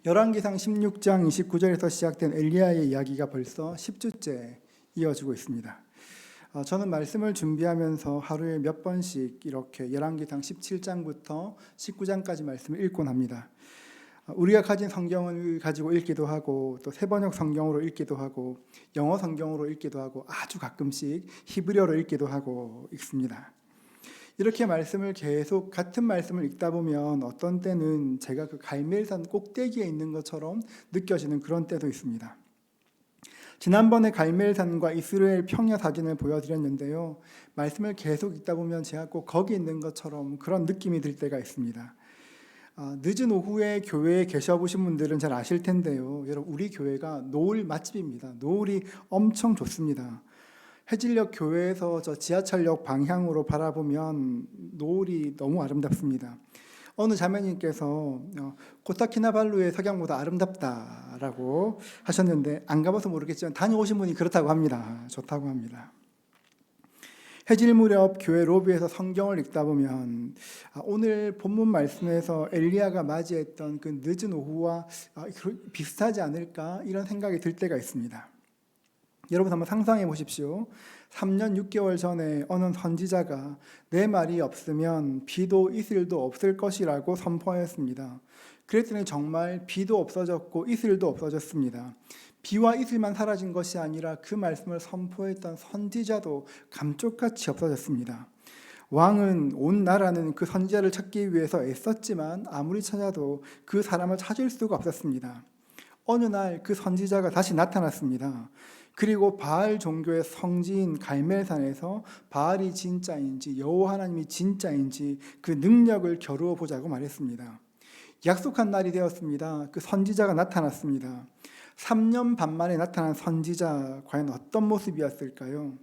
열왕기상 16장 29절에서 시작된 엘리야의 이야기가 벌써 10주째 이어지고 있습니다. 저는 말씀을 준비하면서 하루에 몇 번씩 이렇게 열왕기상 17장부터 19장까지 말씀을 읽곤 합니다. 우리가 가진 성경을 가지고 읽기도 하고 또 세번역 성경으로 읽기도 하고 영어 성경으로 읽기도 하고 아주 가끔씩 히브리어로 읽기도 하고 읽습니다. 이렇게 말씀을 계속 같은 말씀을 읽다 보면 어떤 때는 제가 그 갈멜산 꼭대기에 있는 것처럼 느껴지는 그런 때도 있습니다. 지난번에 갈멜산과 이스라엘 평야 사진을 보여드렸는데요. 말씀을 계속 읽다 보면 제가 꼭 거기 있는 것처럼 그런 느낌이 들 때가 있습니다. 늦은 오후에 교회에 계셔보신 분들은 잘 아실 텐데요. 여러분, 우리 교회가 노을 맛집입니다. 노을이 엄청 좋습니다. 해질녘 교회에서 저 지하철역 방향으로 바라보면 노을이 너무 아름답습니다. 어느 자매님께서 코타키나발루의 석양보다 아름답다라고 하셨는데 안 가봐서 모르겠지만 다녀오신 분이 그렇다고 합니다. 좋다고 합니다. 해질 무렵 교회 로비에서 성경을 읽다 보면 오늘 본문 말씀에서 엘리야가 맞이했던 그 늦은 오후와 비슷하지 않을까 이런 생각이 들 때가 있습니다. 여러분 한번 상상해 보십시오. 3년 6개월 전에 어느 선지자가 내 말이 없으면 비도 이슬도 없을 것이라고 선포하였습니다. 그랬더니 정말 비도 없어졌고 이슬도 없어졌습니다. 비와 이슬만 사라진 것이 아니라 그 말씀을 선포했던 선지자도 감쪽같이 없어졌습니다. 왕은 온 나라는 그 선지자를 찾기 위해서 애썼지만 아무리 찾아도 그 사람을 찾을 수가 없었습니다. 어느 날 그 선지자가 다시 나타났습니다. 그리고 바알 종교의 성지인 갈멜산에서 바알이 진짜인지 여호와 하나님이 진짜인지 그 능력을 겨루어 보자고 말했습니다. 약속한 날이 되었습니다. 그 선지자가 나타났습니다. 3년 반 만에 나타난 선지자, 과연 어떤 모습이었을까요?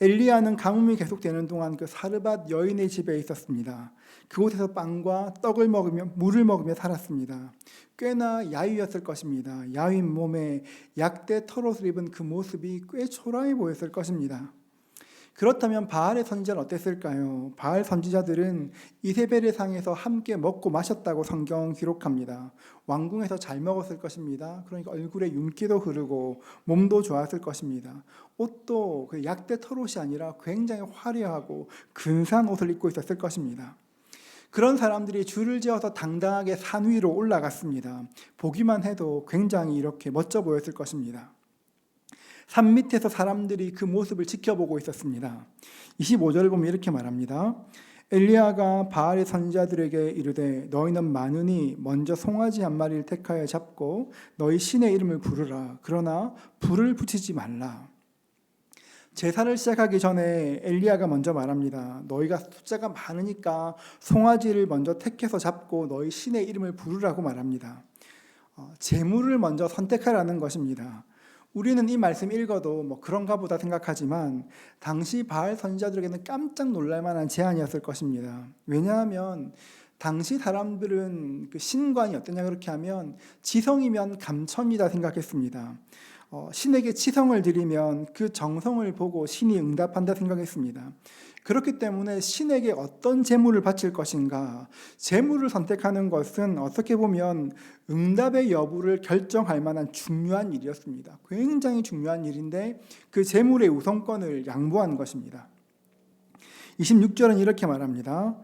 엘리야는 가뭄이 계속되는 동안 그 사르밧 여인의 집에 있었습니다. 그곳에서 빵과 떡을 먹으며 물을 먹으며 살았습니다. 꽤나 야위였을 것입니다. 야윈 몸에 약대 털옷을 입은 그 모습이 꽤 초라해 보였을 것입니다. 그렇다면 바알의 선지자는 어땠을까요? 바알 선지자들은 이세벨의 상에서 함께 먹고 마셨다고 성경 기록합니다. 왕궁에서 잘 먹었을 것입니다. 그러니까 얼굴에 윤기도 흐르고 몸도 좋았을 것입니다. 옷도 그 약대 털옷이 아니라 굉장히 화려하고 근사한 옷을 입고 있었을 것입니다. 그런 사람들이 줄을 지어서 당당하게 산 위로 올라갔습니다. 보기만 해도 굉장히 이렇게 멋져 보였을 것입니다. 산 밑에서 사람들이 그 모습을 지켜보고 있었습니다. 25절을 보면 이렇게 말합니다. 엘리야가 바알의 선지자들에게 이르되 너희는 많으니 먼저 송아지 한 마리를 택하여 잡고 너희 신의 이름을 부르라. 그러나 불을 붙이지 말라. 제사를 시작하기 전에 엘리야가 먼저 말합니다. 너희가 숫자가 많으니까 송아지를 먼저 택해서 잡고 너희 신의 이름을 부르라고 말합니다. 제물을 먼저 선택하라는 것입니다. 우리는 이 말씀 읽어도 그런가 보다 생각하지만 당시 바알 선지자들에게는 깜짝 놀랄 만한 제안이었을 것입니다. 왜냐하면 당시 사람들은 그 신관이 어떠냐 그렇게 하면 지성이면 감천이다 생각했습니다. 신에게 치성을 드리면 그 정성을 보고 신이 응답한다 생각했습니다. 그렇기 때문에 신에게 어떤 제물을 바칠 것인가, 제물을 선택하는 것은 어떻게 보면 응답의 여부를 결정할 만한 중요한 일이었습니다. 굉장히 중요한 일인데 그 제물의 우선권을 양보한 것입니다. 26절은 이렇게 말합니다.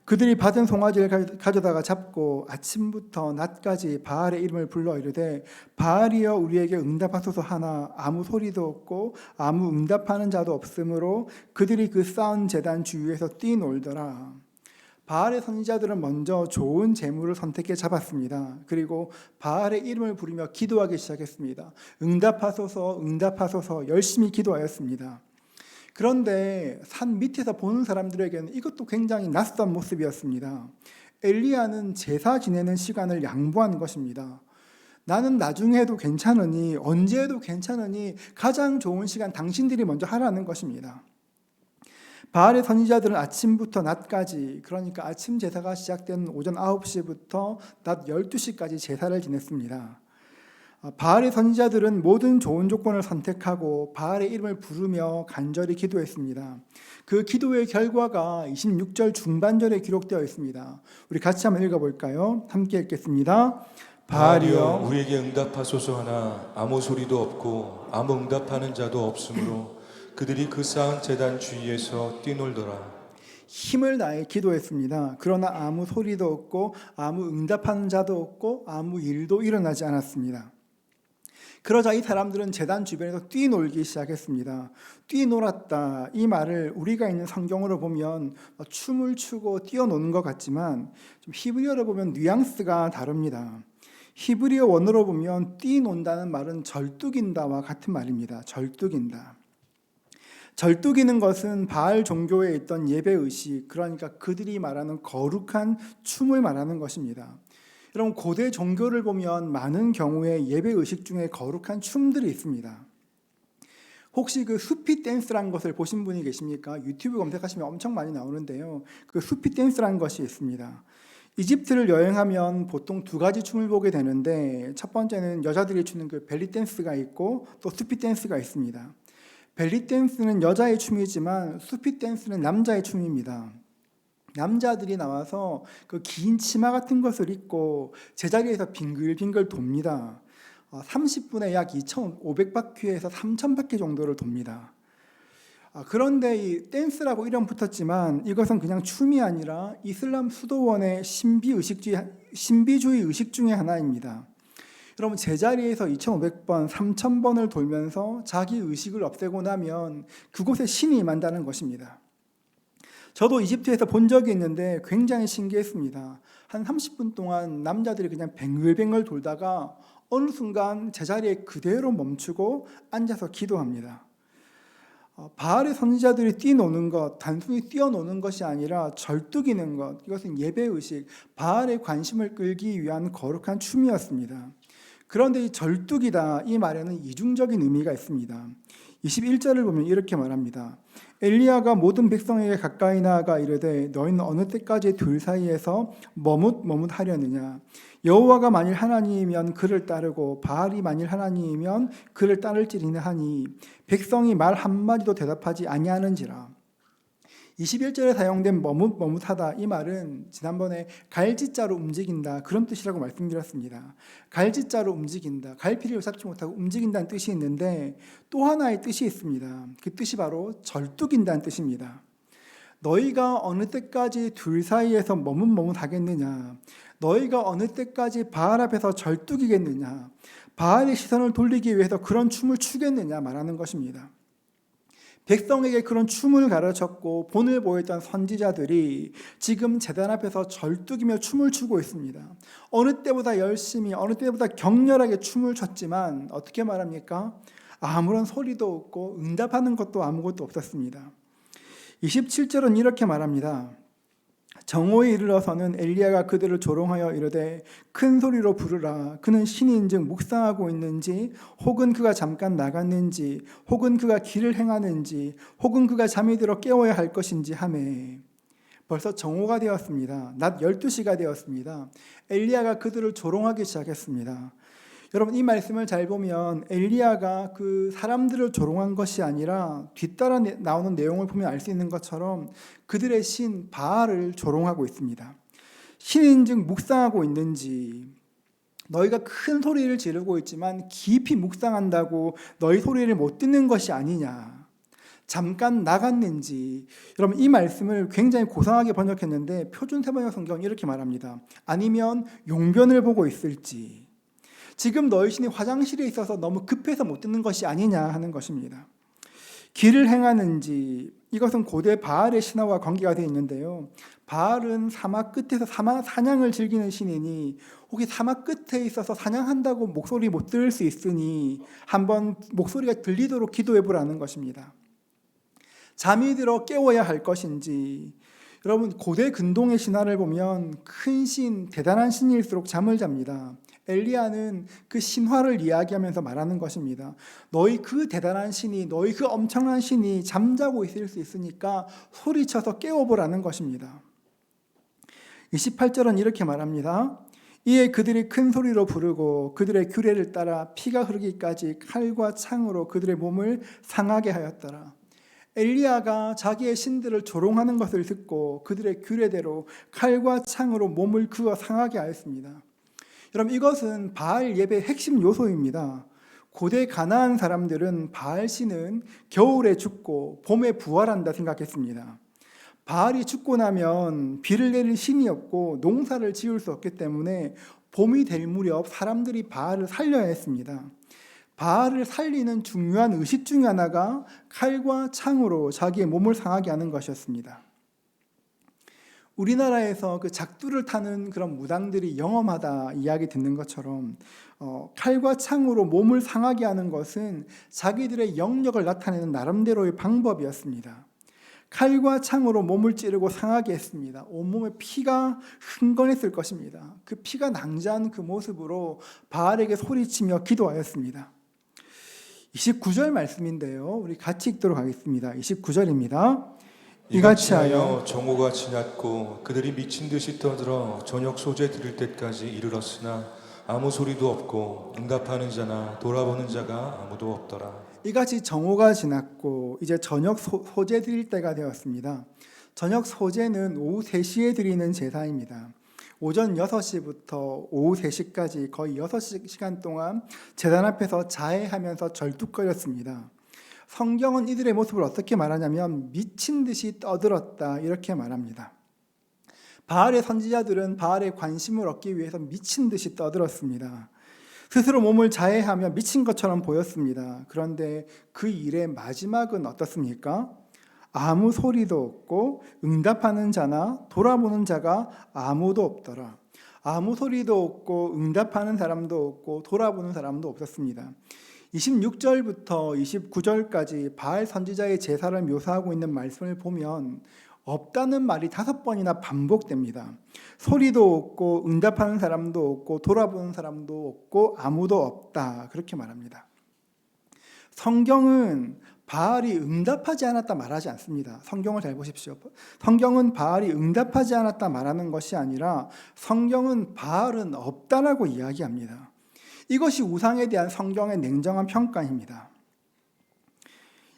그들이 받은 송아지를 가져다가 잡고 아침부터 낮까지 바알의 이름을 불러 이르되 바알이여 우리에게 응답하소서 하나 아무 소리도 없고 아무 응답하는 자도 없으므로 그들이 그 쌓은 제단 주위에서 뛰놀더라. 바알의 선지자들은 먼저 좋은 제물을 선택해 잡았습니다. 그리고 바알의 이름을 부르며 기도하기 시작했습니다. 응답하소서 응답하소서 열심히 기도하였습니다. 그런데 산 밑에서 보는 사람들에게는 이것도 굉장히 낯선 모습이었습니다. 엘리야는 제사 지내는 시간을 양보한 것입니다. 나는 나중에 해도 괜찮으니 언제 해도 괜찮으니 가장 좋은 시간 당신들이 먼저 하라는 것입니다. 바알의 선지자들은 아침부터 낮까지, 그러니까 아침 제사가 시작된 오전 9시부터 낮 12시까지 제사를 지냈습니다. 바알의 선지자들은 모든 좋은 조건을 선택하고 바알의 이름을 부르며 간절히 기도했습니다. 그 기도의 결과가 26절 중반절에 기록되어 있습니다. 우리 같이 한번 읽어볼까요? 함께 읽겠습니다. 바알이여 우리에게 응답하소서 하나 아무 소리도 없고 아무 응답하는 자도 없으므로 그들이 그 쌓은 제단 주위에서 뛰놀더라. 힘을 다해 기도했습니다. 그러나 아무 소리도 없고 아무 응답하는 자도 없고 아무 일도 일어나지 않았습니다. 그러자 이 사람들은 제단 주변에서 뛰놀기 시작했습니다. 뛰놀았다, 이 말을 우리가 있는 성경으로 보면 춤을 추고 뛰어노는 것 같지만 좀 히브리어로 보면 뉘앙스가 다릅니다. 히브리어 원어로 보면 뛰논다는 말은 절뚝인다와 같은 말입니다. 절뚝인다. 절뚝이는 것은 바알 종교에 있던 예배 의식, 그러니까 그들이 말하는 거룩한 춤을 말하는 것입니다. 여러분, 고대 종교를 보면 많은 경우에 예배 의식 중에 거룩한 춤들이 있습니다. 혹시 그 수피 댄스라는 것을 보신 분이 계십니까? 유튜브 검색하시면 엄청 많이 나오는데요. 그 수피 댄스라는 것이 있습니다. 이집트를 여행하면 보통 두 가지 춤을 보게 되는데, 첫 번째는 여자들이 추는 그 벨리 댄스가 있고 또 수피 댄스가 있습니다. 벨리 댄스는 여자의 춤이지만 수피 댄스는 남자의 춤입니다. 남자들이 나와서 그 긴 치마 같은 것을 입고 제자리에서 빙글빙글 돕니다. 30분에 약 2,500바퀴에서 3,000바퀴 정도를 돕니다. 그런데 이 댄스라고 이름 붙었지만 이것은 그냥 춤이 아니라 이슬람 수도원의 신비주의 의식 중에 하나입니다. 여러분, 제자리에서 2,500번, 3,000번을 돌면서 자기 의식을 없애고 나면 그곳에 신이 임한다는 것입니다. 저도 이집트에서 본 적이 있는데 굉장히 신기했습니다. 한 30분 동안 남자들이 그냥 뱅글뱅글 돌다가 어느 순간 제자리에 그대로 멈추고 앉아서 기도합니다. 바알의 선지자들이 뛰노는 것, 단순히 뛰어노는 것이 아니라 절뚝이는 것, 이것은 예배의식, 바알의 관심을 끌기 위한 거룩한 춤이었습니다. 그런데 이 절뚝이다, 이 말에는 이중적인 의미가 있습니다. 21절을 보면 이렇게 말합니다. 엘리야가 모든 백성에게 가까이 나아가 이르되 너희는 어느 때까지 둘 사이에서 머뭇머뭇하려느냐. 여호와가 만일 하나님이면 그를 따르고 바알이 만일 하나님이면 그를 따를지니는 하니 백성이 말 한마디도 대답하지 아니하는지라. 21절에 사용된 머뭇머뭇하다, 이 말은 지난번에 갈짓자로 움직인다, 그런 뜻이라고 말씀드렸습니다. 갈짓자로 움직인다, 갈피를 잡지 못하고 움직인다는 뜻이 있는데 또 하나의 뜻이 있습니다. 그 뜻이 바로 절뚝인다는 뜻입니다. 너희가 어느 때까지 둘 사이에서 머뭇머뭇하겠느냐, 너희가 어느 때까지 바알 앞에서 절뚝이겠느냐, 바알의 시선을 돌리기 위해서 그런 춤을 추겠느냐 말하는 것입니다. 백성에게 그런 춤을 가르쳤고 본을 보였던 선지자들이 지금 제단 앞에서 절뚝이며 춤을 추고 있습니다. 어느 때보다 열심히, 어느 때보다 격렬하게 춤을 췄지만 어떻게 말합니까? 아무런 소리도 없고 응답하는 것도 아무것도 없었습니다. 27절은 이렇게 말합니다. 정오에 이르러서는 엘리야가 그들을 조롱하여 이르되 큰 소리로 부르라. 그는 신인즉 묵상하고 있는지, 혹은 그가 잠깐 나갔는지, 혹은 그가 길을 행하는지, 혹은 그가 잠이 들어 깨워야 할 것인지 하매. 벌써 정오가 되었습니다. 낮 12시가 되었습니다. 엘리야가 그들을 조롱하기 시작했습니다. 여러분, 이 말씀을 잘 보면 엘리야가 그 사람들을 조롱한 것이 아니라 뒤따라 나오는 내용을 보면 알 수 있는 것처럼 그들의 신 바알을 조롱하고 있습니다. 신인즉 묵상하고 있는지, 너희가 큰 소리를 지르고 있지만 깊이 묵상한다고 너희 소리를 못 듣는 것이 아니냐, 잠깐 나갔는지. 여러분, 이 말씀을 굉장히 고상하게 번역했는데 표준 세번역 성경은 이렇게 말합니다. 아니면 용변을 보고 있을지, 지금 너희 신이 화장실에 있어서 너무 급해서 못 듣는 것이 아니냐 하는 것입니다. 길을 행하는지, 이것은 고대 바알의 신화와 관계가 되어 있는데요. 바알은 사막 끝에서 사냥을 즐기는 신이니 혹시 사막 끝에 있어서 사냥한다고 목소리 못 들을 수 있으니 한번 목소리가 들리도록 기도해 보라는 것입니다. 잠이 들어 깨워야 할 것인지, 여러분, 고대 근동의 신화를 보면 큰 신, 대단한 신일수록 잠을 잡니다. 엘리야는 그 신화를 이야기하면서 말하는 것입니다. 너희 그 대단한 신이, 너희 그 엄청난 신이 잠자고 있을 수 있으니까 소리쳐서 깨워보라는 것입니다. 28절은 이렇게 말합니다. 이에 그들이 큰 소리로 부르고 그들의 규례를 따라 피가 흐르기까지 칼과 창으로 그들의 몸을 상하게 하였더라. 엘리야가 자기의 신들을 조롱하는 것을 듣고 그들의 규례대로 칼과 창으로 몸을 그어 상하게 하였습니다. 여러분, 이것은 바알 예배의 핵심 요소입니다. 고대 가나안 사람들은 바알 신은 겨울에 죽고 봄에 부활한다 생각했습니다. 바알이 죽고 나면 비를 내릴 신이 없고 농사를 지을 수 없기 때문에 봄이 될 무렵 사람들이 바알을 살려야 했습니다. 바알을 살리는 중요한 의식 중 하나가 칼과 창으로 자기의 몸을 상하게 하는 것이었습니다. 우리나라에서 그 작두를 타는 그런 무당들이 영험하다 이야기 듣는 것처럼 칼과 창으로 몸을 상하게 하는 것은 자기들의 영역을 나타내는 나름대로의 방법이었습니다. 칼과 창으로 몸을 찌르고 상하게 했습니다. 온몸에 피가 흥건했을 것입니다. 그 피가 낭자한 그 모습으로 바알에게 소리치며 기도하였습니다. 29절 말씀인데요. 우리 같이 읽도록 하겠습니다. 29절입니다. 이같이 하여 정오가 지났고 그들이 미친 듯이 떠들어 저녁 소재 드릴 때까지 이르렀으나 아무 소리도 없고 응답하는 자나 돌아보는 자가 아무도 없더라. 이같이 정오가 지났고 이제 저녁 소재 드릴 때가 되었습니다. 저녁 소재는 오후 3시에 드리는 제사입니다. 오전 6시부터 오후 3시까지 거의 6시간 동안 제단 앞에서 자해하면서 절뚝거렸습니다. 성경은 이들의 모습을 어떻게 말하냐면 미친 듯이 떠들었다 이렇게 말합니다. 바알의 선지자들은 바알의 관심을 얻기 위해서 미친 듯이 떠들었습니다. 스스로 몸을 자해하며 미친 것처럼 보였습니다. 그런데 그 일의 마지막은 어떻습니까? 아무 소리도 없고 응답하는 자나 돌아보는 자가 아무도 없더라. 아무 소리도 없고 응답하는 사람도 없고 돌아보는 사람도 없었습니다. 26절부터 29절까지 바알 선지자의 제사를 묘사하고 있는 말씀을 보면 없다는 말이 5번이나 반복됩니다. 소리도 없고 응답하는 사람도 없고 돌아보는 사람도 없고 아무도 없다 그렇게 말합니다. 성경은 바알이 응답하지 않았다 말하지 않습니다. 성경을 잘 보십시오. 성경은 바알이 응답하지 않았다 말하는 것이 아니라 성경은 바알은 없다라고 이야기합니다. 이것이 우상에 대한 성경의 냉정한 평가입니다.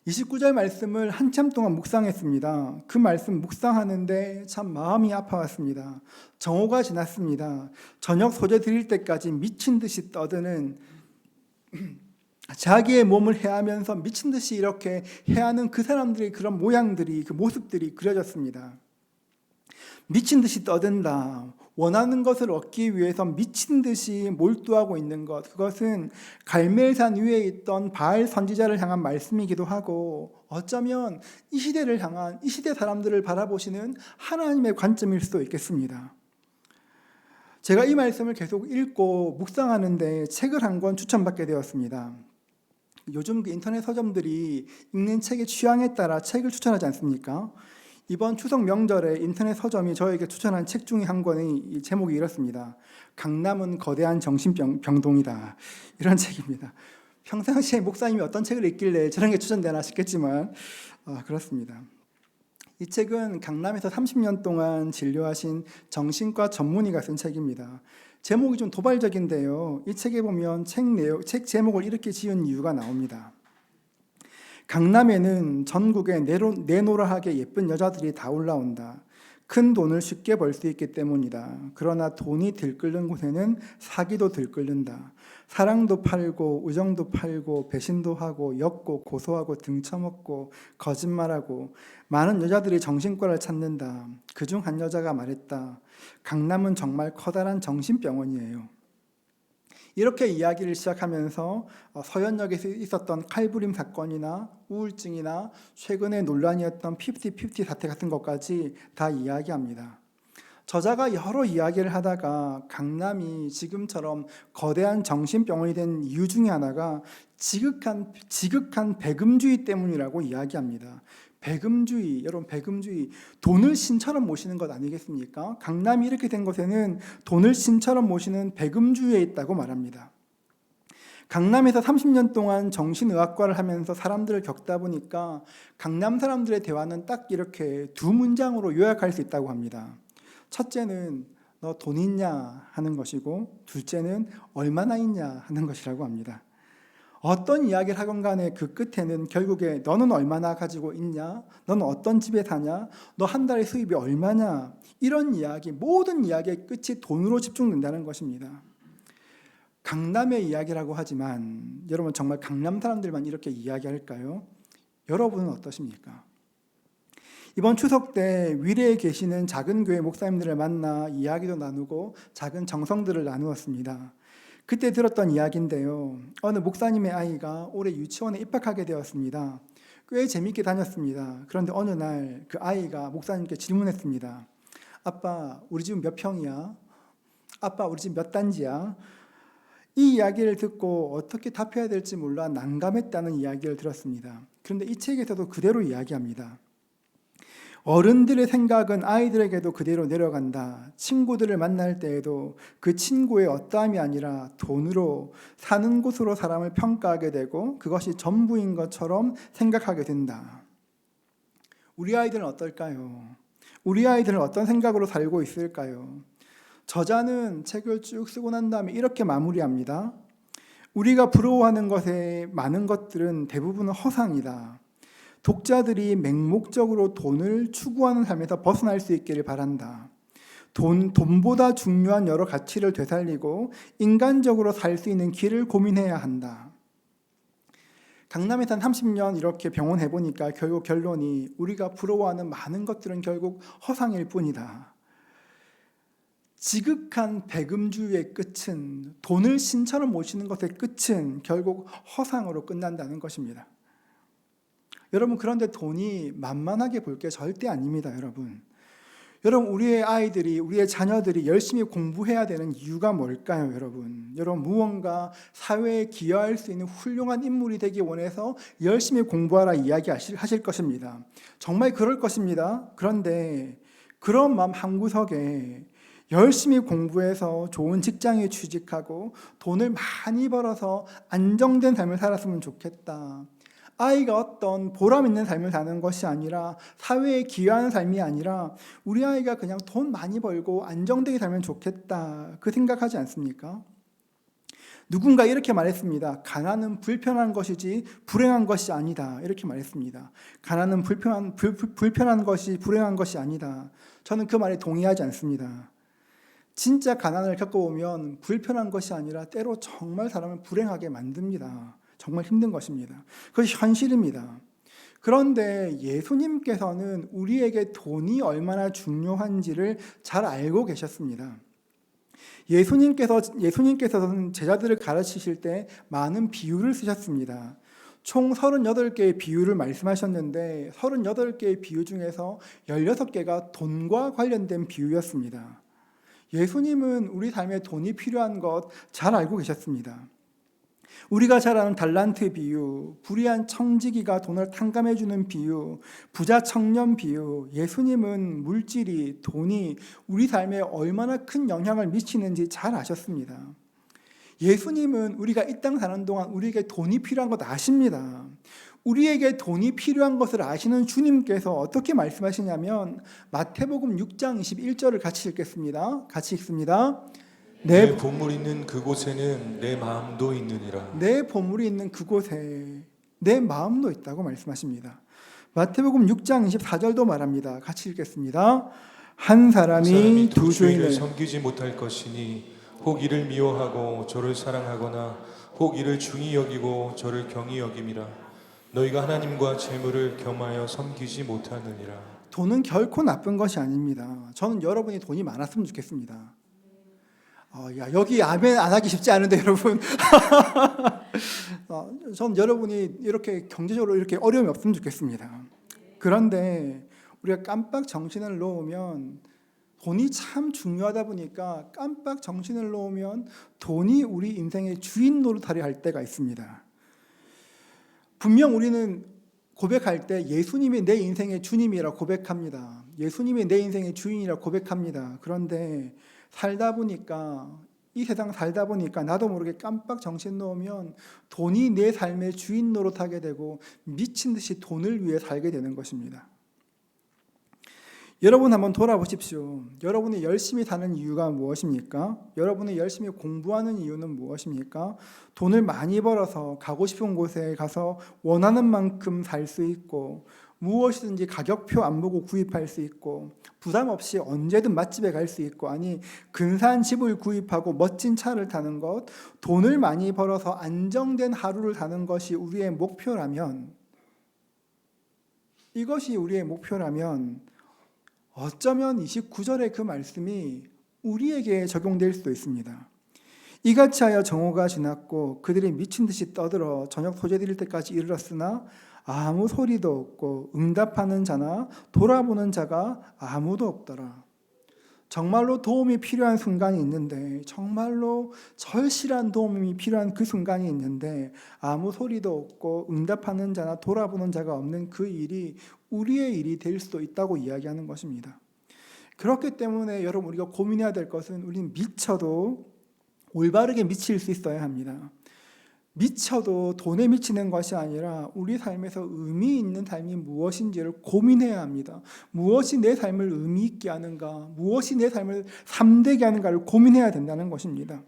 29절 말씀을 한참 동안 묵상했습니다. 그 말씀 묵상하는데 참 마음이 아파왔습니다. 정오가 지났습니다. 저녁 소재 드릴 때까지 미친 듯이 떠드는 자기의 몸을 해하면서 미친 듯이 이렇게 해하는 그 사람들의 그런 모양들이 그 모습들이 그려졌습니다. 미친 듯이 떠든다. 원하는 것을 얻기 위해서 미친 듯이 몰두하고 있는 것, 그것은 갈멜산 위에 있던 바알 선지자를 향한 말씀이기도 하고 어쩌면 이 시대를 향한 이 시대 사람들을 바라보시는 하나님의 관점일 수도 있겠습니다. 제가 이 말씀을 계속 읽고 묵상하는데 책을 한 권 추천받게 되었습니다. 요즘 그 인터넷 서점들이 읽는 책의 취향에 따라 책을 추천하지 않습니까? 이번 추석 명절에 인터넷 서점이 저에게 추천한 책 중에 한 권의 제목이 이렇습니다. 강남은 거대한 정신병동이다. 이런 책입니다. 평상시에 목사님이 어떤 책을 읽길래 저런 게 추천되나 싶겠지만 그렇습니다. 이 책은 강남에서 30년 동안 진료하신 정신과 전문의가 쓴 책입니다. 제목이 좀 도발적인데요. 이 책에 보면 책 제목을 이렇게 지은 이유가 나옵니다. 강남에는 전국에 내노라하게 예쁜 여자들이 다 올라온다. 큰 돈을 쉽게 벌 수 있기 때문이다. 그러나 돈이 들끓는 곳에는 사기도 들끓는다. 사랑도 팔고 우정도 팔고 배신도 하고 엮고 고소하고 등쳐먹고 거짓말하고 많은 여자들이 정신과를 찾는다. 그중 한 여자가 말했다. 강남은 정말 커다란 정신병원이에요. 이렇게 이야기를 시작하면서 서현역에서 있었던 칼부림 사건이나 우울증이나 최근에 논란이었던 50-50 사태 같은 것까지 다 이야기합니다. 저자가 여러 이야기를 하다가 강남이 지금처럼 거대한 정신병원이 된 이유 중에 하나가 지극한 배금주의 때문이라고 이야기합니다. 배금주의, 여러분 배금주의, 돈을 신처럼 모시는 것 아니겠습니까? 강남이 이렇게 된 것에는 돈을 신처럼 모시는 배금주의에 있다고 말합니다. 강남에서 30년 동안 정신의학과를 하면서 사람들을 겪다 보니까 강남 사람들의 대화는 딱 이렇게 2문장으로 요약할 수 있다고 합니다. 첫째는 너 돈 있냐 하는 것이고 둘째는 얼마나 있냐 하는 것이라고 합니다. 어떤 이야기를 하건 간에 그 끝에는 결국에 너는 얼마나 가지고 있냐? 너는 어떤 집에 사냐? 너 한 달에 수입이 얼마냐? 이런 이야기, 모든 이야기의 끝이 돈으로 집중된다는 것입니다. 강남의 이야기라고 하지만 여러분 정말 강남 사람들만 이렇게 이야기할까요? 여러분은 어떠십니까? 이번 추석 때 위례에 계시는 작은 교회 목사님들을 만나 이야기도 나누고 작은 정성들을 나누었습니다. 그때 들었던 이야기인데요. 어느 목사님의 아이가 올해 유치원에 입학하게 되었습니다. 꽤 재밌게 다녔습니다. 그런데 어느 날 그 아이가 목사님께 질문했습니다. 아빠, 우리 집 몇 평이야? 아빠, 우리 집 몇 단지야? 이 이야기를 듣고 어떻게 답해야 될지 몰라 난감했다는 이야기를 들었습니다. 그런데 이 책에서도 그대로 이야기합니다. 어른들의 생각은 아이들에게도 그대로 내려간다. 친구들을 만날 때에도 그 친구의 어떠함이 아니라 돈으로 사는 곳으로 사람을 평가하게 되고 그것이 전부인 것처럼 생각하게 된다. 우리 아이들은 어떨까요? 우리 아이들은 어떤 생각으로 살고 있을까요? 저자는 책을 쭉 쓰고 난 다음에 이렇게 마무리합니다. 우리가 부러워하는 것의 많은 것들은 대부분은 허상이다. 독자들이 맹목적으로 돈을 추구하는 삶에서 벗어날 수 있기를 바란다. 돈보다 중요한 여러 가치를 되살리고 인간적으로 살 수 있는 길을 고민해야 한다. 강남에서 한 30년 이렇게 병원 해보니까 결국 결론이 우리가 부러워하는 많은 것들은 결국 허상일 뿐이다. 지극한 배금주의의 끝은, 돈을 신처럼 모시는 것의 끝은 결국 허상으로 끝난다는 것입니다. 여러분, 그런데 돈이 만만하게 볼 게 절대 아닙니다. 여러분, 우리의 아이들이, 우리의 자녀들이 열심히 공부해야 되는 이유가 뭘까요? 여러분, 무언가 사회에 기여할 수 있는 훌륭한 인물이 되기 원해서 열심히 공부하라 이야기하실 것입니다. 정말 그럴 것입니다. 그런데 그런 마음 한구석에 열심히 공부해서 좋은 직장에 취직하고 돈을 많이 벌어서 안정된 삶을 살았으면 좋겠다. 아이가 어떤 보람 있는 삶을 사는 것이 아니라, 사회에 기여하는 삶이 아니라 우리 아이가 그냥 돈 많이 벌고 안정되게 살면 좋겠다, 그 생각하지 않습니까? 누군가 이렇게 말했습니다. 가난은 불편한 것이지 불행한 것이 아니다, 이렇게 말했습니다. 가난은 불편한 것이 불행한 것이 아니다. 저는 그 말에 동의하지 않습니다. 진짜 가난을 겪어보면 불편한 것이 아니라 때로 정말 사람을 불행하게 만듭니다. 정말 힘든 것입니다. 그것이 현실입니다. 그런데 예수님께서는 우리에게 돈이 얼마나 중요한지를 잘 알고 계셨습니다. 예수님께서는 제자들을 가르치실 때 많은 비유를 쓰셨습니다. 총 38개의 비유를 말씀하셨는데 38개의 비유 중에서 16개가 돈과 관련된 비유였습니다. 예수님은 우리 삶에 돈이 필요한 것 잘 알고 계셨습니다. 우리가 잘 아는 달란트 비유, 불의한 청지기가 돈을 탕감해주는 비유, 부자 청년 비유, 예수님은 물질이, 돈이 우리 삶에 얼마나 큰 영향을 미치는지 잘 아셨습니다. 예수님은 우리가 이 땅 사는 동안 우리에게 돈이 필요한 것 아십니다. 우리에게 돈이 필요한 것을 아시는 주님께서 어떻게 말씀하시냐면 마태복음 6장 21절을 같이 읽겠습니다. 같이 읽습니다. 내 보물 있는 그곳에는 내 마음도 있느니라. 내 보물이 있는 그곳에 내 마음도 있다고 말씀하십니다. 마태복음 6장 24절도 말합니다. 같이 읽겠습니다. 한 사람이 두 주인을 섬기지 못할 것이니 혹 이를 미워하고 저를 사랑하거나 혹 이를 중히 여기고 저를 경히 여김이라. 너희가 하나님과 재물을 겸하여 섬기지 못하느니라. 돈은 결코 나쁜 것이 아닙니다. 저는 여러분이 돈이 많았으면 좋겠습니다. 여기 아멘 안 하기 쉽지 않은데 여러분. 전 여러분이 이렇게 경제적으로 이렇게 어려움이 없으면 좋겠습니다. 그런데 우리가 깜빡 정신을 놓으면, 돈이 참 중요하다 보니까 깜빡 정신을 놓으면 돈이 우리 인생의 주인 노릇하려 할 때가 있습니다. 분명 우리는 고백할 때 예수님이 내 인생의 주님이라 고백합니다. 예수님이 내 인생의 주인이라 고백합니다. 그런데 살다 보니까, 이 세상 살다 보니까 나도 모르게 깜빡 정신 놓으면 돈이 내 삶의 주인 노릇하게 되고 미친 듯이 돈을 위해 살게 되는 것입니다. 여러분 한번 돌아보십시오. 여러분이 열심히 사는 이유가 무엇입니까? 여러분이 열심히 공부하는 이유는 무엇입니까? 돈을 많이 벌어서 가고 싶은 곳에 가서 원하는 만큼 살 수 있고, 무엇이든지 가격표 안 보고 구입할 수 있고 부담 없이 언제든 맛집에 갈 수 있고, 아니 근사한 집을 구입하고 멋진 차를 타는 것, 돈을 많이 벌어서 안정된 하루를 사는 것이 우리의 목표라면, 이것이 우리의 목표라면 어쩌면 29절의 그 말씀이 우리에게 적용될 수도 있습니다. 이같이 하여 정오가 지났고 그들이 미친 듯이 떠들어 저녁 소재 드릴 때까지 이르렀으나 아무 소리도 없고 응답하는 자나 돌아보는 자가 아무도 없더라. 정말로 도움이 필요한 순간이 있는데, 정말로 절실한 도움이 필요한 그 순간이 있는데 아무 소리도 없고 응답하는 자나 돌아보는 자가 없는 그 일이 우리의 일이 될 수도 있다고 이야기하는 것입니다. 그렇기 때문에 여러분, 우리가 고민해야 될 것은 우리는 미쳐도 올바르게 미칠 수 있어야 합니다. 미쳐도 돈에 미치는 것이 아니라 우리 삶에서 의미 있는 삶이 무엇인지를 고민해야 합니다. 무엇이 내 삶을 의미 있게 하는가, 무엇이 내 삶을 삶되게 하는가를 고민해야 된다는 것입니다.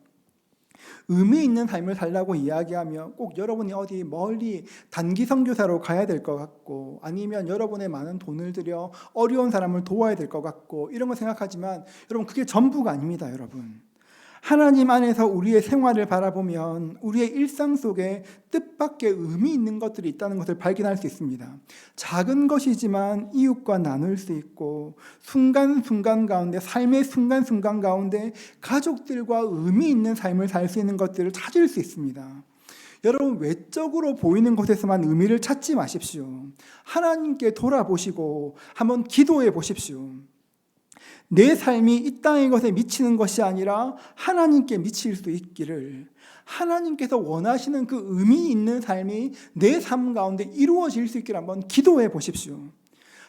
의미 있는 삶을 살라고 이야기하면 꼭 여러분이 어디 멀리 단기 선교사로 가야 될 것 같고, 아니면 여러분의 많은 돈을 들여 어려운 사람을 도와야 될 것 같고, 이런 거 생각하지만 여러분, 그게 전부가 아닙니다. 여러분, 하나님 안에서 우리의 생활을 바라보면 우리의 일상 속에 뜻밖의 의미 있는 것들이 있다는 것을 발견할 수 있습니다. 작은 것이지만 이웃과 나눌 수 있고, 순간순간 가운데, 삶의 순간순간 가운데 가족들과 의미 있는 삶을 살 수 있는 것들을 찾을 수 있습니다. 여러분, 외적으로 보이는 것에서만 의미를 찾지 마십시오. 하나님께 돌아보시고 한번 기도해 보십시오. 내 삶이 이 땅의 것에 미치는 것이 아니라 하나님께 미칠 수 있기를, 하나님께서 원하시는 그 의미 있는 삶이 내 삶 가운데 이루어질 수 있기를 한번 기도해 보십시오.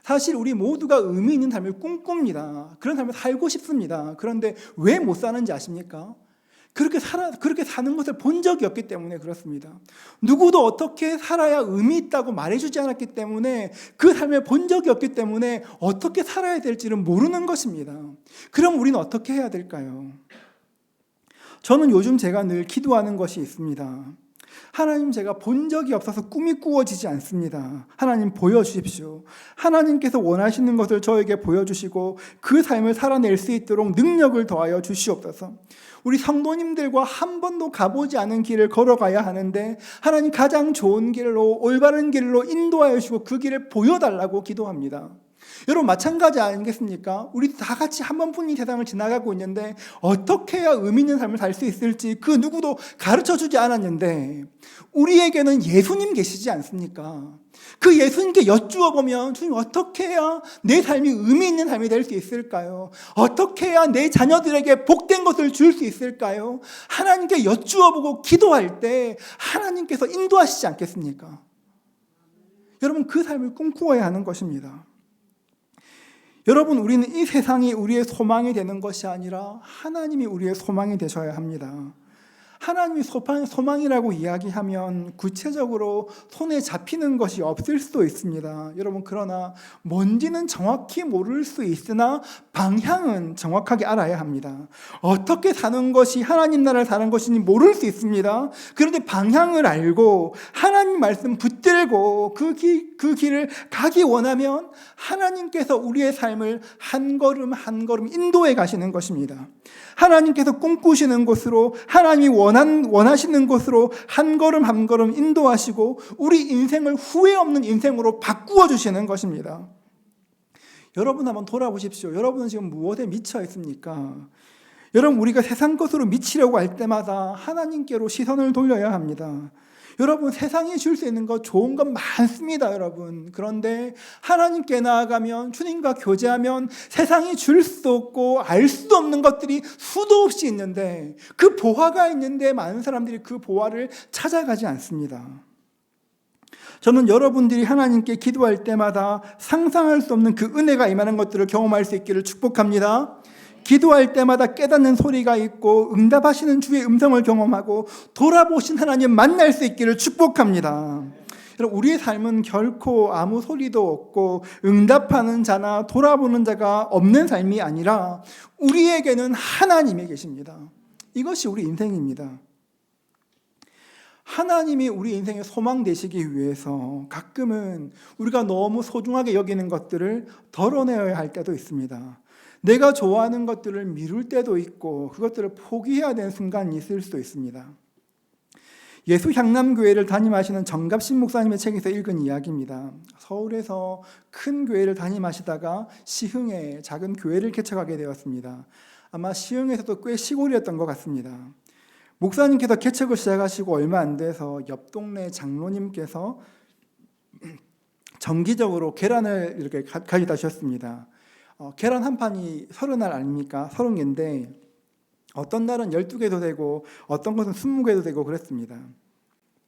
사실 우리 모두가 의미 있는 삶을 꿈꿉니다. 그런 삶을 살고 싶습니다. 그런데 왜 못 사는지 아십니까? 그렇게 사는 것을 본 적이 없기 때문에 그렇습니다. 누구도 어떻게 살아야 의미 있다고 말해주지 않았기 때문에, 그 삶을 본 적이 없기 때문에 어떻게 살아야 될지를 모르는 것입니다. 그럼 우리는 어떻게 해야 될까요? 저는 요즘 제가 늘 기도하는 것이 있습니다. 하나님, 제가 본 적이 없어서 꿈이 꾸어지지 않습니다. 하나님, 보여주십시오. 하나님께서 원하시는 것을 저에게 보여주시고 그 삶을 살아낼 수 있도록 능력을 더하여 주시옵소서. 우리 성도님들과 한 번도 가보지 않은 길을 걸어가야 하는데, 하나님 가장 좋은 길로, 올바른 길로 인도하여 주시고 그 길을 보여달라고 기도합니다. 여러분, 마찬가지 아니겠습니까? 우리 다 같이 한 번뿐인 이 세상을 지나가고 있는데 어떻게 해야 의미 있는 삶을 살 수 있을지 그 누구도 가르쳐주지 않았는데, 우리에게는 예수님 계시지 않습니까? 그 예수님께 여쭈어 보면, 주님, 어떻게 해야 내 삶이 의미 있는 삶이 될 수 있을까요? 어떻게 해야 내 자녀들에게 복된 것을 줄 수 있을까요? 하나님께 여쭈어 보고 기도할 때 하나님께서 인도하시지 않겠습니까? 여러분, 그 삶을 꿈꾸어야 하는 것입니다. 여러분, 우리는 이 세상이 우리의 소망이 되는 것이 아니라 하나님이 우리의 소망이 되셔야 합니다. 하나님이 소망이라고 이야기하면 구체적으로 손에 잡히는 것이 없을 수도 있습니다. 여러분, 그러나 뭔지는 정확히 모를 수 있으나 방향은 정확하게 알아야 합니다. 어떻게 사는 것이 하나님 나라를 사는 것인지 모를 수 있습니다. 그런데 방향을 알고 하나님 말씀 붙들고 그 길을 가기 원하면 하나님께서 우리의 삶을 한 걸음 한 걸음 인도해 가시는 것입니다. 하나님께서 꿈꾸시는 곳으로, 하나님이 원하시는 곳으로 한 걸음 한 걸음 인도하시고 우리 인생을 후회 없는 인생으로 바꾸어 주시는 것입니다. 여러분, 한번 돌아보십시오. 여러분은 지금 무엇에 미쳐 있습니까? 여러분, 우리가 세상 것으로 미치려고 할 때마다 하나님께로 시선을 돌려야 합니다. 여러분, 세상이 줄 수 있는 것, 좋은 건 많습니다, 여러분. 그런데 하나님께 나아가면, 주님과 교제하면 세상이 줄 수 없고 알 수도 없는 것들이 수도 없이 있는데, 그 보화가 있는데 많은 사람들이 그 보화를 찾아가지 않습니다. 저는 여러분들이 하나님께 기도할 때마다 상상할 수 없는 그 은혜가 임하는 것들을 경험할 수 있기를 축복합니다. 기도할 때마다 깨닫는 소리가 있고 응답하시는 주의 음성을 경험하고 돌아보신 하나님 만날 수 있기를 축복합니다. 여러분, 우리의 삶은 결코 아무 소리도 없고 응답하는 자나 돌아보는 자가 없는 삶이 아니라 우리에게는 하나님이 계십니다. 이것이 우리 인생입니다. 하나님이 우리 인생의 소망 되시기 위해서 가끔은 우리가 너무 소중하게 여기는 것들을 덜어내어야 할 때도 있습니다. 내가 좋아하는 것들을 미룰 때도 있고 그것들을 포기해야 되는 순간이 있을 수도 있습니다. 예수 향남교회를 담임하시는 정갑신 목사님의 책에서 읽은 이야기입니다. 서울에서 큰 교회를 담임하시다가 시흥에 작은 교회를 개척하게 되었습니다. 아마 시흥에서도 꽤 시골이었던 것 같습니다. 목사님께서 개척을 시작하시고 얼마 안 돼서 옆 동네 장로님께서 정기적으로 계란을 이렇게 가져다 주셨습니다. 계란 한 판이 30알 아닙니까? 30개인데 어떤 날은 12개도 되고 어떤 것은 20개도 되고 그랬습니다.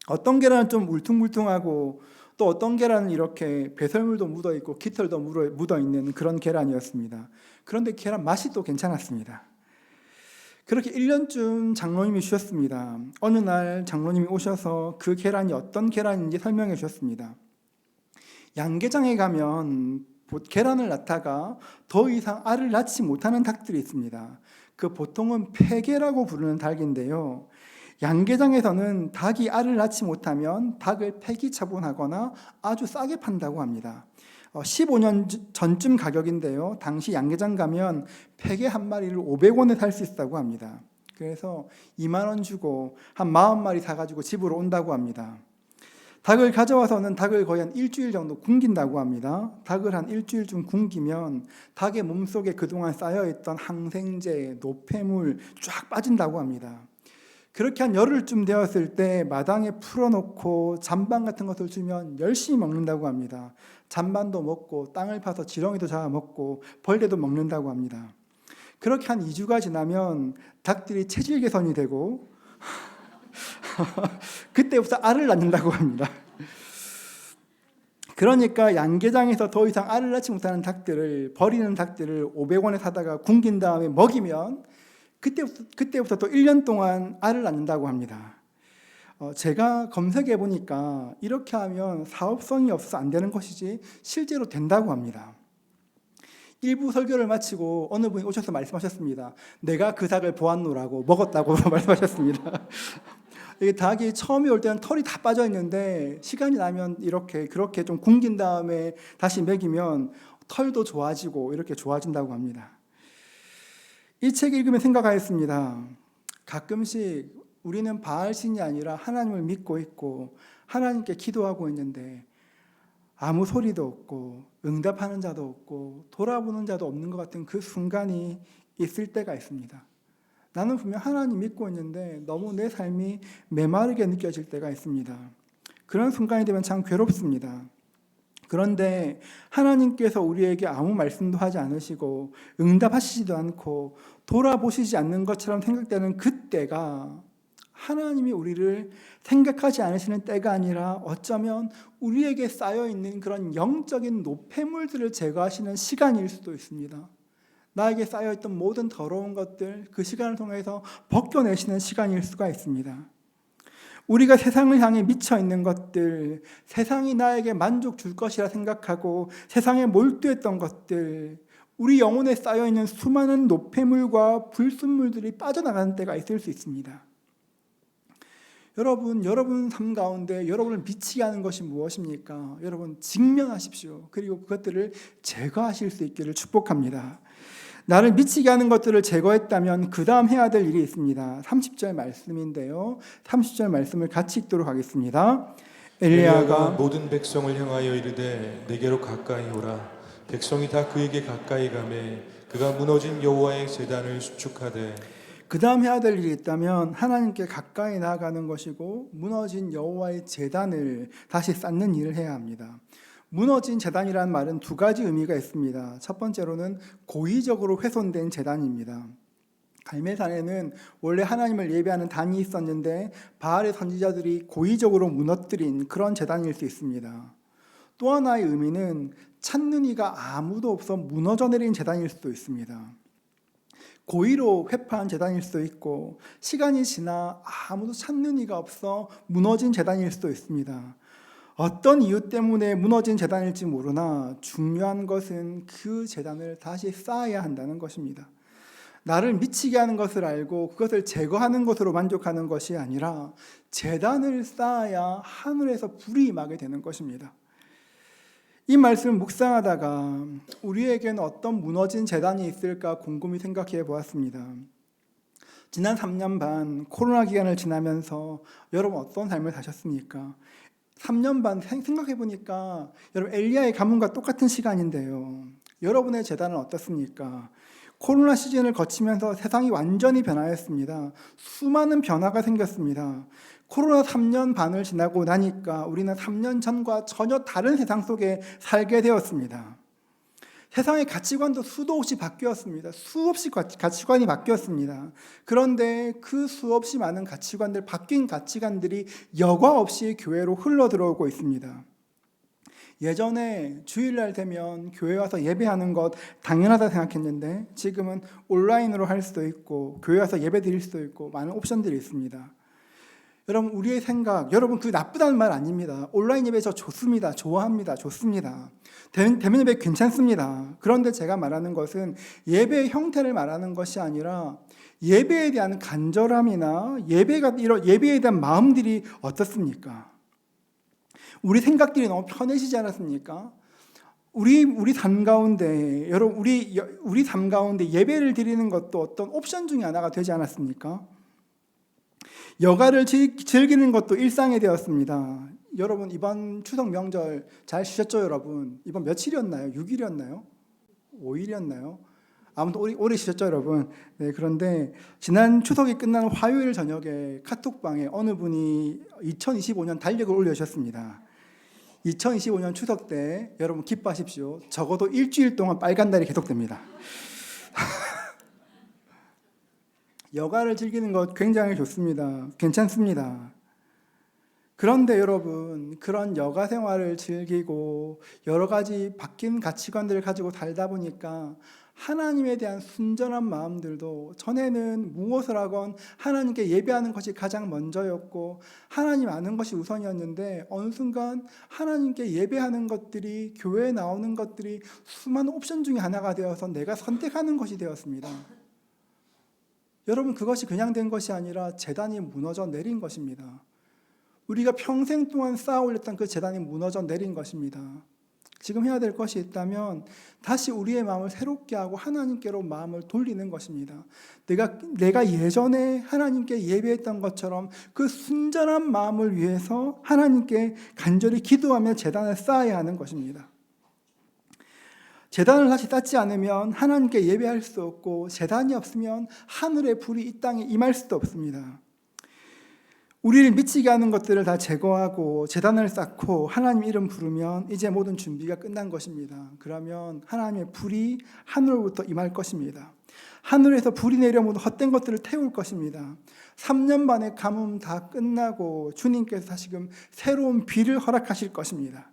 어떤 계란은 좀 울퉁불퉁하고 또 어떤 계란은 이렇게 배설물도 묻어있고 깃털도 묻어있는 그런 계란이었습니다. 그런데 계란 맛이 또 괜찮았습니다. 그렇게 1년쯤 장로님이 주셨습니다. 어느 날 장로님이 오셔서 그 계란이 어떤 계란인지 설명해 주셨습니다. 양계장에 가면 계란을 낳다가 더 이상 알을 낳지 못하는 닭들이 있습니다. 그 보통은 폐계라고 부르는 닭인데요. 양계장에서는 닭이 알을 낳지 못하면 닭을 폐기 처분하거나 아주 싸게 판다고 합니다. 15년 전쯤 가격인데요. 당시 양계장 가면 폐계 한 마리를 500원에 살 수 있다고 합니다. 그래서 2만 원 주고 한 40마리 사가지고 집으로 온다고 합니다. 닭을 가져와서는 닭을 거의 한 일주일 정도 굶긴다고 합니다. 닭을 한 일주일쯤 굶기면 닭의 몸속에 그동안 쌓여있던 항생제, 노폐물 쫙 빠진다고 합니다. 그렇게 한 열흘쯤 되었을 때 마당에 풀어놓고 잔반 같은 것을 주면 열심히 먹는다고 합니다. 잔반도 먹고 땅을 파서 지렁이도 잡아 먹고 벌레도 먹는다고 합니다. 그렇게 한 2주가 지나면 닭들이 체질 개선이 되고 그때부터 알을 낳는다고 합니다. 그러니까 양계장에서 더 이상 알을 낳지 못하는 닭들을 버리는 닭들을 500원에 사다가 굶긴 다음에 먹이면 그때부터 또 1년 동안 알을 낳는다고 합니다. 제가 검색해 보니까 이렇게 하면 사업성이 없어서 안 되는 것이지 실제로 된다고 합니다. 일부 설교를 마치고 어느 분이 오셔서 말씀하셨습니다. 내가 그 닭을 보았노라고 먹었다고 말씀하셨습니다. 이게 닭이 처음에 올 때는 털이 다 빠져 있는데 시간이 나면 그렇게 좀 굶긴 다음에 다시 먹이면 털도 좋아지고 이렇게 좋아진다고 합니다. 이 책 읽으면 생각하였습니다. 가끔씩 우리는 바알신이 아니라 하나님을 믿고 있고 하나님께 기도하고 있는데 아무 소리도 없고 응답하는 자도 없고 돌아보는 자도 없는 것 같은 그 순간이 있을 때가 있습니다. 나는 분명 하나님 믿고 있는데 너무 내 삶이 메마르게 느껴질 때가 있습니다. 그런 순간이 되면 참 괴롭습니다. 그런데 하나님께서 우리에게 아무 말씀도 하지 않으시고 응답하시지도 않고 돌아보시지 않는 것처럼 생각되는 그때가 하나님이 우리를 생각하지 않으시는 때가 아니라 어쩌면 우리에게 쌓여있는 그런 영적인 노폐물들을 제거하시는 시간일 수도 있습니다. 나에게 쌓여있던 모든 더러운 것들 그 시간을 통해서 벗겨내시는 시간일 수가 있습니다. 우리가 세상을 향해 미쳐있는 것들, 세상이 나에게 만족 줄 것이라 생각하고 세상에 몰두했던 것들, 우리 영혼에 쌓여있는 수많은 노폐물과 불순물들이 빠져나가는 때가 있을 수 있습니다. 여러분 삶 가운데 여러분을 미치게 하는 것이 무엇입니까? 여러분 직면하십시오. 그리고 그것들을 제거하실 수 있기를 축복합니다. 나를 미치게 하는 것들을 제거했다면 그 다음 해야 될 일이 있습니다. 30절 말씀인데요. 30절 말씀을 같이 읽도록 하겠습니다. 엘리야가 모든 백성을 향하여 이르되 내게로 가까이 오라. 백성이 다 그에게 가까이 가매 그가 무너진 여호와의 제단을 수축하되. 그 다음 해야 될 일이 있다면 하나님께 가까이 나아가는 것이고 무너진 여호와의 제단을 다시 쌓는 일을 해야 합니다. 무너진 제단이라는 말은 두 가지 의미가 있습니다. 첫 번째로는 고의적으로 훼손된 제단입니다. 갈멜산에는 원래 하나님을 예배하는 단이 있었는데 바알의 선지자들이 고의적으로 무너뜨린 그런 제단일 수 있습니다. 또 하나의 의미는 찾는 이가 아무도 없어 무너져 내린 제단일 수도 있습니다. 고의로 회파한 제단일 수도 있고 시간이 지나 아무도 찾는 이가 없어 무너진 제단일 수도 있습니다. 어떤 이유 때문에 무너진 제단일지 모르나 중요한 것은 그 제단을 다시 쌓아야 한다는 것입니다. 나를 미치게 하는 것을 알고 그것을 제거하는 것으로 만족하는 것이 아니라 제단을 쌓아야 하늘에서 불이 임하게 되는 것입니다. 이 말씀을 묵상하다가 우리에게는 어떤 무너진 제단이 있을까 곰곰이 생각해 보았습니다. 지난 3년 반 코로나 기간을 지나면서 여러분 어떤 삶을 사셨습니까? 3년 반 생각해 보니까 여러분 엘리야의 가문과 똑같은 시간인데요. 여러분의 제단은 어떻습니까? 코로나 시즌을 거치면서 세상이 완전히 변화했습니다. 수많은 변화가 생겼습니다. 코로나 3년 반을 지나고 나니까 우리는 3년 전과 전혀 다른 세상 속에 살게 되었습니다. 세상의 가치관도 수도 없이 바뀌었습니다. 수없이 가치관이 바뀌었습니다. 그런데 그 수없이 많은 바뀐 가치관들이 여과 없이 교회로 흘러 들어오고 있습니다. 예전에 주일날 되면 교회 와서 예배하는 것 당연하다 생각했는데 지금은 온라인으로 할 수도 있고 교회 와서 예배 드릴 수도 있고 많은 옵션들이 있습니다. 여러분 우리의 생각, 여러분 그 나쁘다는 말 아닙니다. 온라인 예배 저 좋습니다. 좋아합니다. 좋습니다. 대면 예배 괜찮습니다. 그런데 제가 말하는 것은 예배의 형태를 말하는 것이 아니라 예배에 대한 간절함이나 예배에 대한 마음들이 어떻습니까? 우리 생각들이 너무 편해지지 않았습니까? 우리 삶 가운데 여러분 우리 삶 가운데 예배를 드리는 것도 어떤 옵션 중에 하나가 되지 않았습니까? 여가를 즐기는 것도 일상이 되었습니다. 여러분 이번 추석 명절 잘 쉬셨죠, 여러분? 이번 며칠이었나요? 6일이었나요? 5일이었나요? 아무튼 오래 쉬셨죠, 여러분? 네, 그런데 지난 추석이 끝난 화요일 저녁에 카톡방에 어느 분이 2025년 달력을 올려주셨습니다. 2025년 추석 때 여러분 기뻐하십시오. 적어도 일주일 동안 빨간 달이 계속됩니다. 여가를 즐기는 것 굉장히 좋습니다. 괜찮습니다. 그런데 여러분 그런 여가 생활을 즐기고 여러 가지 바뀐 가치관들을 가지고 살다 보니까 하나님에 대한 순전한 마음들도 전에는 무엇을 하건 하나님께 예배하는 것이 가장 먼저였고 하나님 아는 것이 우선이었는데 어느 순간 하나님께 예배하는 것들이 교회에 나오는 것들이 수많은 옵션 중에 하나가 되어서 내가 선택하는 것이 되었습니다. 여러분 그것이 그냥 된 것이 아니라 제단이 무너져 내린 것입니다. 우리가 평생 동안 쌓아 올렸던 그 제단이 무너져 내린 것입니다. 지금 해야 될 것이 있다면 다시 우리의 마음을 새롭게 하고 하나님께로 마음을 돌리는 것입니다. 내가 예전에 하나님께 예배했던 것처럼 그 순전한 마음을 위해서 하나님께 간절히 기도하며 제단을 쌓아야 하는 것입니다. 제단을 다시 쌓지 않으면 하나님께 예배할 수 없고 제단이 없으면 하늘의 불이 이 땅에 임할 수도 없습니다. 우리를 미치게 하는 것들을 다 제거하고 제단을 쌓고 하나님 이름 부르면 이제 모든 준비가 끝난 것입니다. 그러면 하나님의 불이 하늘로부터 임할 것입니다. 하늘에서 불이 내려 모든 헛된 것들을 태울 것입니다. 3년 반의 가뭄 다 끝나고 주님께서 다시금 새로운 비를 허락하실 것입니다.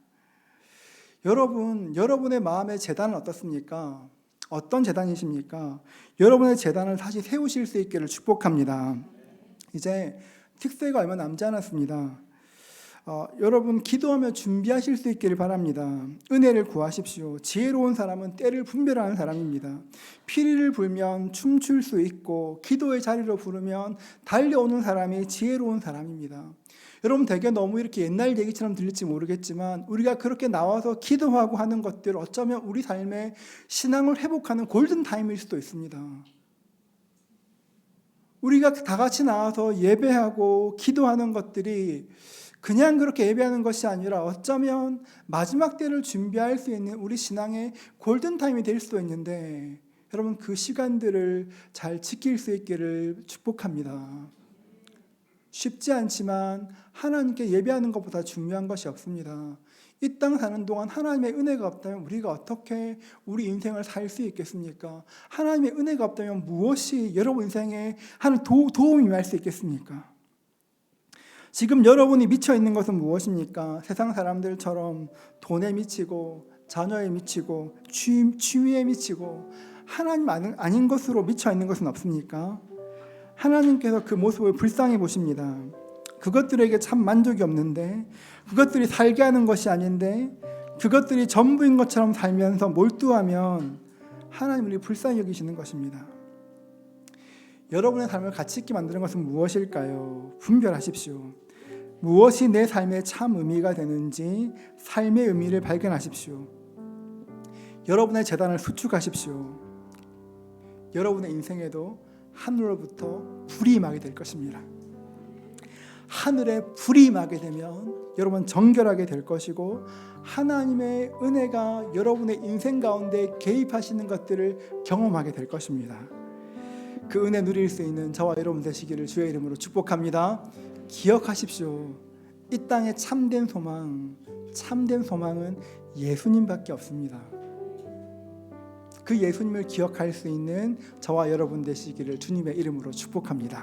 여러분의 마음의 제단은 어떻습니까? 어떤 제단이십니까? 여러분의 제단을 다시 세우실 수 있기를 축복합니다. 이제 특세가 얼마 남지 않았습니다. 여러분 기도하며 준비하실 수 있기를 바랍니다. 은혜를 구하십시오. 지혜로운 사람은 때를 분별하는 사람입니다. 피리를 불면 춤출 수 있고 기도의 자리로 부르면 달려오는 사람이 지혜로운 사람입니다. 여러분 되게 너무 이렇게 옛날 얘기처럼 들릴지 모르겠지만 우리가 그렇게 나와서 기도하고 하는 것들 어쩌면 우리 삶의 신앙을 회복하는 골든타임일 수도 있습니다. 우리가 다 같이 나와서 예배하고 기도하는 것들이 그냥 그렇게 예배하는 것이 아니라 어쩌면 마지막 때를 준비할 수 있는 우리 신앙의 골든타임이 될 수도 있는데 여러분 그 시간들을 잘 지킬 수 있기를 축복합니다. 쉽지 않지만 하나님께 예배하는 것보다 중요한 것이 없습니다. 이 땅 사는 동안 하나님의 은혜가 없다면 우리가 어떻게 우리 인생을 살 수 있겠습니까? 하나님의 은혜가 없다면 무엇이 여러분 인생에 하는 도움이 할 수 있겠습니까? 지금 여러분이 미쳐 있는 것은 무엇입니까? 세상 사람들처럼 돈에 미치고 자녀에 미치고 취미에 미치고 하나님 아닌 것으로 미쳐 있는 것은 없습니까? 하나님께서 그 모습을 불쌍히 보십니다. 그것들에게 참 만족이 없는데 그것들이 살게 하는 것이 아닌데 그것들이 전부인 것처럼 살면서 몰두하면 하나님 우리 불쌍히 여기시는 것입니다. 여러분의 삶을 가치 있게 만드는 것은 무엇일까요? 분별하십시오. 무엇이 내 삶의 참 의미가 되는지 삶의 의미를 발견하십시오. 여러분의 재단을 수축하십시오. 여러분의 인생에도 하늘로부터 불이 임하게 될 것입니다. 하늘에 불이 임하게 되면 여러분 정결하게 될 것이고 하나님의 은혜가 여러분의 인생 가운데 개입하시는 것들을 경험하게 될 것입니다. 그 은혜 누릴 수 있는 저와 여러분 되시기를 주의 이름으로 축복합니다. 기억하십시오. 이 땅에 참된 소망은 예수님밖에 없습니다. 그 예수님을 기억할 수 있는 저와 여러분 되시기를 주님의 이름으로 축복합니다.